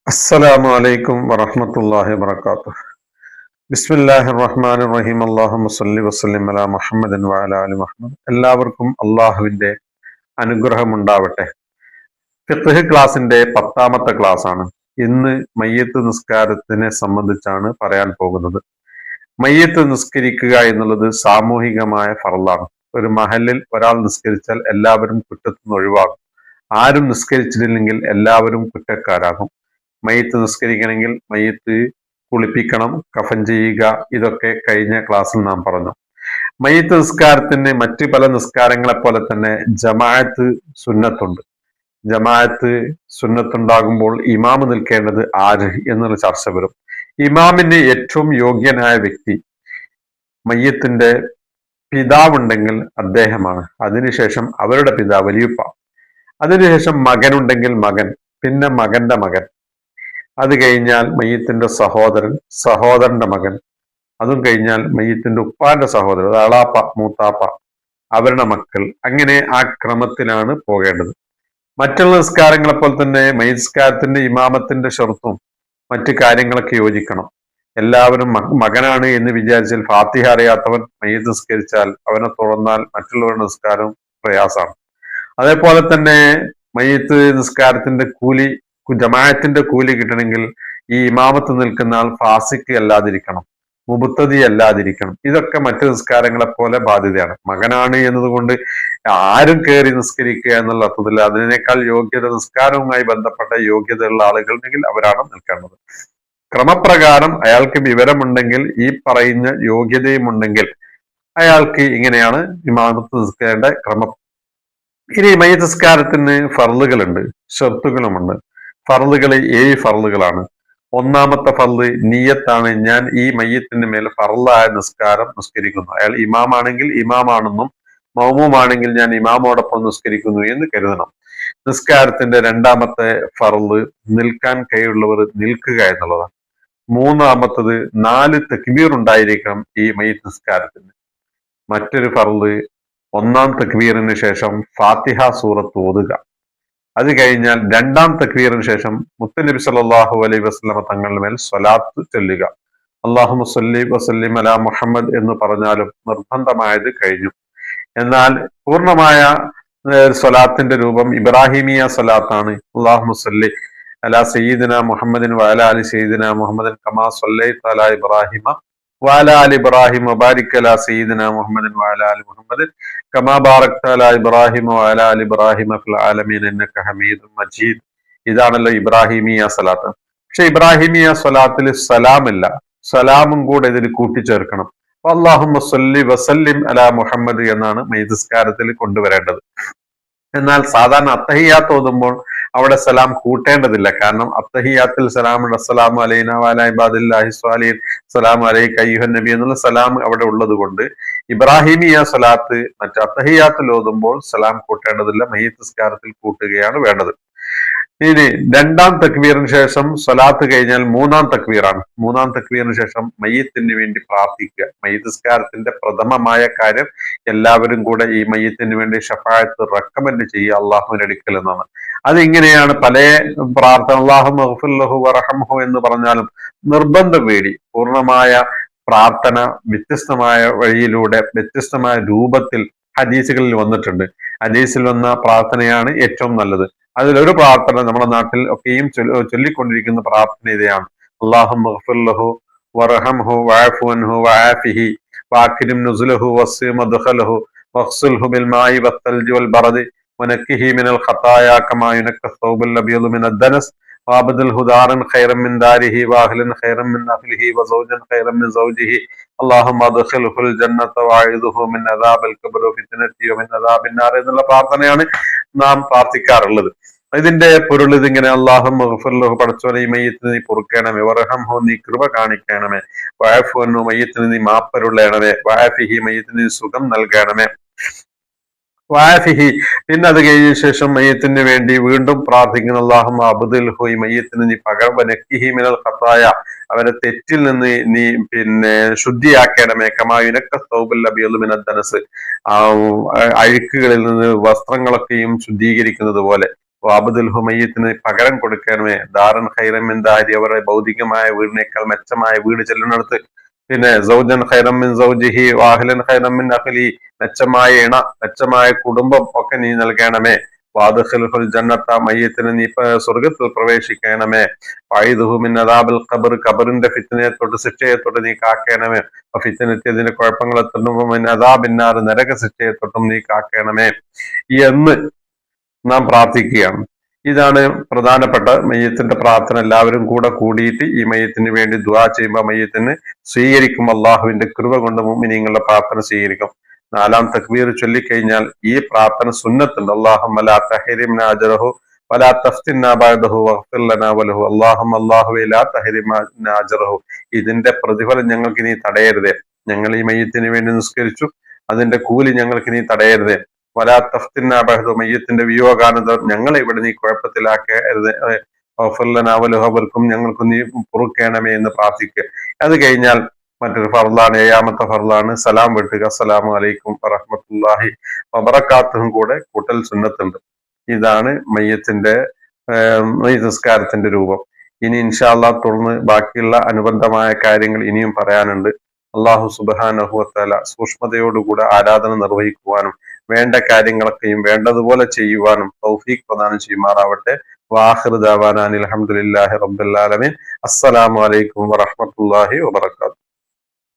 അസ്സലാമു അലൈക്കും വറഹ്മത്തുള്ളാഹി വബറകാതുഹു. ബിസ്മില്ലാഹിർ റഹ്മാനിർ റഹീം. അല്ലാഹുമ്മ സ്വല്ലി വസല്ലിം അലാ മുഹമ്മദിൻ വഅലാ ആലി മുഹമ്മദ്. എല്ലാവർക്കും അള്ളാഹുവിന്റെ അനുഗ്രഹം ഉണ്ടാവട്ടെ. ഫിഖ്ഹ് ക്ലാസിന്റെ 10ാമത്തെ ക്ലാസ് ആണ്. ഇന്ന് മയ്യിത്ത് നിസ്കാരത്തിനെ സംബന്ധിച്ചാണ് പറയാൻ പോകുന്നത്. മയ്യിത്ത് നിസ്കരിക്കുക എന്നുള്ളത് സാമൂഹികമായ ഫർളാണ്. ഒരു മഹല്ലിൽ ഒരാൾ നിസ്കരിച്ചാൽ എല്ലാവരും കുറ്റത്തിൽ നിന്ന് ഒഴിവാകും. ആരും നിസ്കരിച്ചിട്ടില്ലെങ്കിൽ എല്ലാവരും കുറ്റക്കാരാകും. മയ്യിത്ത് നിസ്കരിക്കണമെങ്കിൽ മയ്യിത്ത് കുളിപ്പിക്കണം, കഫൻ ചെയ്യുക. ഇതൊക്കെ കഴിഞ്ഞ ക്ലാസ്സിൽ നാം പറഞ്ഞു. മയ്യിത്ത് നിസ്കാരത്തിന് മറ്റ് പല നിസ്കാരങ്ങളെ പോലെ തന്നെ ജമാഅത്ത് സുന്നത്തുണ്ട്. ജമാഅത്ത് സുന്നത്തുണ്ടാകുമ്പോൾ ഇമാമ് നിൽക്കേണ്ടത് ആര് എന്നുള്ള ചർച്ച വരും. ഇമാമിന് ഏറ്റവും യോഗ്യനായ വ്യക്തി മയ്യിത്തിന്റെ പിതാവുണ്ടെങ്കിൽ അദ്ദേഹമാണ്. അതിനുശേഷം അവരുടെ പിതാവ് വലിയുപ്പ, അതിനുശേഷം മകനുണ്ടെങ്കിൽ മകൻ, പിന്നെ മകന്റെ മകൻ, അത് കഴിഞ്ഞാൽ മയ്യിത്തിന്റെ സഹോദരൻ, സഹോദരന്റെ മകൻ, അതും കഴിഞ്ഞാൽ മയ്യിത്തിന്റെ ഉപ്പാന്റെ സഹോദരൻ, അത് അളാപ്പ, മൂത്താപ്പ, അവരുടെ മക്കൾ. അങ്ങനെ ആ ക്രമത്തിലാണ് പോകേണ്ടത്. മറ്റുള്ള നിസ്കാരങ്ങളെ പോലെ തന്നെ മയ്യിത്ത് നിസ്കാരത്തിന്റെ ഇമാമത്തിന്റെ ഷർത്തും മറ്റു കാര്യങ്ങളൊക്കെ യോജിക്കണം. എല്ലാവരും മകനാണ് എന്ന് വിചാരിച്ചാൽ ഫാത്തിഹ അറിയാത്തവൻ മയ്യിത്ത് നിസ്കരിച്ചാൽ അവനെ തുറന്നാൽ മറ്റുള്ളവരുടെ നിസ്കാരം പ്രയാസമാണ്. അതേപോലെ തന്നെ മയ്യിത്ത് നിസ്കാരത്തിന്റെ കൂലി, ജമാഅത്തിന്റെ കൂലി കിട്ടണമെങ്കിൽ ഈ ഇമാമത്ത് നിൽക്കുന്ന ആൾ ഫാസിക്ക് അല്ലാതിരിക്കണം, മുബത്തദി അല്ലാതിരിക്കണം. ഇതൊക്കെ മറ്റു നിസ്കാരങ്ങളെ പോലെ ബാധ്യതയാണ്. മകനാണ് എന്നതുകൊണ്ട് ആരും കയറി നിസ്കരിക്കുക എന്നുള്ള അർത്ഥത്തിൽ അതിനേക്കാൾ യോഗ്യത, നിസ്കാരവുമായി ബന്ധപ്പെട്ട യോഗ്യതയുള്ള ആളുകൾ ഉണ്ടെങ്കിൽ അവരാണ് നിൽക്കേണ്ടത്. ക്രമപ്രകാരം അയാൾക്ക് വിവരമുണ്ടെങ്കിൽ, ഈ പറയുന്ന യോഗ്യതയും ഉണ്ടെങ്കിൽ അയാൾക്ക് ഇങ്ങനെയാണ് ഇമാമത്ത് നിസ്കരിക്കേണ്ട ക്രമം. ഇനി മയ്യിത്ത് നിസ്കാരത്തിന് ഫർളുകളുണ്ട്, ഷർത്തുകളുമുണ്ട്. ഫർളുകൾ 7 ഫർളുകളാണ്. ഒന്നാമത്തെ ഫർള് നിയ്യത്താണ്. ഞാൻ ഈ മയ്യിത്തിന്റെ മേൽ ഫർളായ നിസ്കാരം നിസ്കരിക്കുന്നു. അയാൾ ഇമാമാണെങ്കിൽ ഇമാമാണെന്നും മൗമൂമാണെങ്കിൽ ഞാൻ ഇമാമോടൊപ്പം നിസ്കരിക്കുന്നു എന്ന് കരുതണം. നിസ്കാരത്തിന്റെ രണ്ടാമത്തെ ഫർള് നിൽക്കാൻ കഴിവുള്ളവർ നിൽക്കുക എന്നുള്ളതാണ്. മൂന്നാമത്തത് 4 തക്ബീർ ഉണ്ടായിരിക്കണം ഈ മയ്യിത്ത് നിസ്കാരത്തിന്. മറ്റൊരു ഫർള് 1-ാം തക്ബീറിന് ശേഷം ഫാത്തിഹ സൂറത്ത് ഓതുക. അത് കഴിഞ്ഞാൽ 2-ാം തക്ബീറിന് ശേഷം മുത്തുനബി സല്ലല്ലാഹു അലൈഹി വസല്ലമ തങ്ങളുടെ മേൽ സ്വലാത്ത് ചൊല്ലുക. അല്ലാഹുമ്മ സ്വല്ലി വസല്ലിം അലാ മുഹമ്മദ് എന്ന് പറഞ്ഞാലും നിർബന്ധമായത് കഴിഞ്ഞു. എന്നാൽ പൂർണ്ണമായ സ്വലാത്തിന്റെ രൂപം ഇബ്രാഹിമിയ സ്വലാത്താണ്. അല്ലാഹുമ്മ സ്വല്ലി അലാ സയ്യിദിന മുഹമ്മദിൻ വഅലാ ആലി സയ്യിദിന മുഹമ്മദിൻ കമാ സ്വല്ലൈത അലാ ഇബ്രാഹിമ വഅലാ ആലി ഇബ്രാഹിം വബാരിക് അലാ സയ്യിദിന മുഹമ്മദിൻ വഅലാ ആലി മുഹമ്മദിൻ കമാ ബാറക്ത അലാ ഇബ്രാഹിം വഅലാ ആലി ഇബ്രാഹിം ഫിൽ ആലമീൻ ഇന്നക ഹമീദും മജീദ്. ഇതാണല്ലോ ഇബ്രാഹിമിയ സ്വലാത്ത്. പക്ഷെ ഇബ്രാഹിമിയ സ്വലാത്തിൽ സലാമില്ല, സലാമും കൂടെ ഇതിൽ കൂട്ടിച്ചേർക്കണം. അല്ലാഹുമ്മ സ്വല്ലി വസല്ലിം അലാ മുഹമ്മദ് എന്നാണ് മയ്യിത്ത് നിസ്കാരത്തിൽ കൊണ്ടുവരേണ്ടത്. എന്നാൽ സാധാരണ അത്തഹിയാത്ത് ഓതുമ്പോൾ അവിടെ സലാം കൂട്ടേണ്ടതില്ല. കാരണം അത്തഹിയാത്തിൽ സലാമുണ്ട്, അസ്സലാമു അലൈനാ വഅലാ ഇബാദില്ലാഹി സ്വാലിഹീൻ, സലാമു അലൈക അയ്യുഹൻ നബി എന്നുള്ള സലാം അവിടെ ഉള്ളത് കൊണ്ട് ഇബ്രാഹിമിയ സ്വലാത്ത് മറ്റു അത്തഹിയാത്തിൽ ഓതുമ്പോൾ സലാം കൂട്ടേണ്ടതില്ല, മയ്യിത്ത് നിസ്കാരത്തിൽ കൂട്ടുകയാണ് വേണ്ടത്. ഇനി 2-ാം തക്ബീറിന് ശേഷം സ്വലാത്ത് കഴിഞ്ഞാൽ 3-ാം തക്ബീറാണ്. 3-ാം തക്ബീറിന് ശേഷം മയ്യിത്തിന് വേണ്ടി പ്രാർത്ഥിക്കുക. മയ്യിത്ത് നിസ്കാരത്തിന്റെ പ്രഥമമായ കാര്യം എല്ലാവരും കൂടെ ഈ മയ്യിത്തിന് വേണ്ടി ഷഫാഅത്ത് റെക്കമെൻഡ് ചെയ്യുക അള്ളാഹുവിന്റെ അടുക്കൽ എന്നാണ്. അതിങ്ങനെയാണ് പല പ്രാർത്ഥന, അല്ലാഹുമ്മ ഗ്ഫിർ ലഹു വറഹംഹു എന്ന് പറഞ്ഞാലും നിർബന്ധം വേണ്ടി പൂർണ്ണമായ പ്രാർത്ഥന വ്യത്യസ്തമായ വഴിയിലൂടെ വ്യത്യസ്തമായ രൂപത്തിൽ ഹദീസുകളിൽ വന്നിട്ടുണ്ട്. ഹദീസിൽ വന്ന പ്രാർത്ഥനയാണ് ഏറ്റവും നല്ലത്. അതിലൊരു പ്രാർത്ഥന നമ്മുടെ നാട്ടിൽ ഒക്കെയും ചൊല്ലിക്കൊണ്ടിരിക്കുന്ന പ്രാർത്ഥന ഇതാണ്: അല്ലാഹുമ്മ ഗ്ഫിർ ലഹു വറഹംഹു വഅഫു അൻഹു വആഫിഹി വഅക്രിം നുസുലഹു വസ്സി മദ്ഖലഹു വഗ്സിൽഹു ബിൽ മാഇ വത്തൽജി വൽ ബറദി വനക്കിഹി മിനൽ ഖതായ കമാ യുനക്ക ثوബുൽ അബീദു മിനദ് ദനസ് വഅബ്ദിൽഹു ദാറൻ ഖൈറൻ മിൻ ദാരിഹി വഅഹ്ലൻ ഖൈറൻ മിൻ അഹ്ലിഹി വസൗജൻ ഖൈറൻ മിൻ സൗജിഹി അല്ലാഹുമ്മ അദ്ഖിൽഹുൽ ജന്നത വഅഇദുഹു മിൻ അദാബിൽ ഖബ്രി വഫിത്നതി വമിൻ അദാബിൻ നാർ എന്നുള്ള പ്രാർത്ഥനയാണ് നാം പ്രാർത്ഥിക്കാറുള്ളത്. ഇതിന്റെ പൊരുൾ ഇതിങ്ങനെ: അല്ലാഹുമ്മ ഗ്ഫിർ ലഹു, പടച്ചോനെ ഈ മയ്യിത്തിന് നീ പൊറുക്കണമേ, വറഹംഹു നീ കൃപ കാണിക്കണമേ, വഅഫു അൻഹു മയ്യിത്തിന് നീ മാപ്പരുളണമേ, വആഫിഹി മയ്യിത്തിന് നീ സുഖം നൽകണമേ, വആഫിഹി പിന്നെ അത് കഴിഞ്ഞ ശേഷം മയ്യിത്തിന് വേണ്ടി വീണ്ടും പ്രാർത്ഥിക്കുന്ന: അല്ലാഹുമ്മ അബ്ദിൽഹു, ഈ മയ്യിത്തിന് നീ പകരം, വനക്കിഹി മിനൽ ഖതായ അവരെ തെറ്റിൽ നിന്ന് നീ ശുദ്ധിയാക്കണമേ, കമാ യുനക്ക ثوബുൽ അബീദു മിനദ് ദനസ് അഴുക്കുകളിൽ നിന്ന് വസ്ത്രങ്ങളൊക്കെയും ശുദ്ധീകരിക്കുന്നത് പോലെ, വാബുദുൽഹു മയ്യത്തിന് പകരം കൊടുക്കണമേ. ദാറൻ ഖൈറൻ മിൻ ദാരി, അവരുടെ ഭൗതികമായ വീടിനേക്കാൾ മെച്ചമായ വീട് ചെല്ലുന്നിടത്ത്. പിന്നെ സൗജൻ ഖൈറൻ മിൻ സൗജിഹി വാഹിലൻ ഖൈറൻ മിൻ അഖ്ലി, മെച്ചമായ ഇണ, മെച്ചമായ കുടുംബം ഒക്കെ നീ നൽകണമേ. വാദ്ഖിൽഹുൽ ജന്നത്ത, മയ്യത്തിന് നീ സ്വർഗത്തിൽ പ്രവേശിക്കണമേ. വഅീദുഹു മിൻ അദാബിൽ ഖബർ, ഖബറിന്റെ ഫിത്നയെ തൊട്ട് ശിക്ഷയെ തൊട്ട് നീ കാക്കണമേ. ഫിത്നത്തി, അതിന്റെ കുഴപ്പങ്ങളെ തൊട്ടും മിൻ അദാബിന്നാർ, നരക ശിക്ഷയെ തൊട്ടും നീ കാക്കണമേ എന്ന് നാം പ്രാർത്ഥിക്കുകയാണ്. ഇതാണ് പ്രധാനപ്പെട്ട മയ്യത്തിന്റെ പ്രാർത്ഥന. എല്ലാവരും കൂടെ കൂടിയിട്ട് ഈ മയ്യത്തിന് വേണ്ടി ദുആ ചെയ്യുമ്പോൾ മയ്യത്തിന് സ്വീകരിക്കും. അള്ളാഹുവിന്റെ കൃപ കൊണ്ട് മുഅ്മിനീങ്ങളുടെ പ്രാർത്ഥന സ്വീകരിക്കും. 4-ാം തക്ബീർ ചൊല്ലിക്കഴിഞ്ഞാൽ ഈ പ്രാർത്ഥന സുന്നത്തുണ്ട്. അല്ലാഹുമ്മ ലാ തഹ്രിംനാ അജ്റഹു വലാ തഫ്തിന്നാ ബഅദഹു വഗ്ഫിർ ലനാ വലഹു. അല്ലാഹുവേ ലാ തഹ്രിംനാ അജ്റഹു, ഇതിന്റെ പ്രതിഫലം ഞങ്ങൾക്ക് നീ തടയരുതേ. ഞങ്ങൾ ഈ മയ്യത്തിന് വേണ്ടി നിസ്കരിച്ചു, അതിന്റെ കൂലി ഞങ്ങൾക്ക് നീ തടയരുതേ. വലാ തഫ്തിന്നാ ബഅദഹു, മയ്യത്തിന്റെ വിയോഗാനന്തരം ഞങ്ങളെ ഇവിടെ നീ കുഴപ്പത്തിലാക്കരുത്. വഗ്ഫിർ ലനാ വലഹു, അവർക്കും ഞങ്ങൾക്കും നീ പൊറുക്കണമേ എന്ന് പ്രാർത്ഥിക്കുക. അത് കഴിഞ്ഞാൽ മറ്റൊരു ഫർളാണ്, 7-ാമത്തെ ഫർളാണ് സലാം വീട്ടുക. അസ്സലാമു അലൈക്കും വറഹ്മത്തുള്ളാഹി വബറകാതുഹും കൂടെ കൂട്ടൽ സുന്നത്തുണ്ട്. ഇതാണ് മയ്യത്തിന്റെ നിസ്കാരത്തിന്റെ രൂപം. ഇനി ഇൻഷാ അല്ലാഹ് തുടർന്ന് ബാക്കിയുള്ള അനുബന്ധമായ കാര്യങ്ങൾ ഇനിയും പറയാനുണ്ട്. അല്ലാഹു സുബ്ഹാനഹു വ തആല സൂക്ഷ്മതയോടുകൂടെ ആരാധന നിർവഹിക്കുവാനും വേണ്ട കാര്യങ്ങളൊക്കെയും വേണ്ടതുപോലെ ചെയ്യുവാനും തൗഫീഖ് പ്രദാനം ചെയ്യുമാറാവട്ടെ. വാഖിറു ദഅവാനാ അൽഹംദുലില്ലാഹി റബ്ബിൽ ആലമീൻ. അസ്സലാമു അലൈക്കും വറഹ്മത്തുള്ളാഹി വബറകാതുഹു.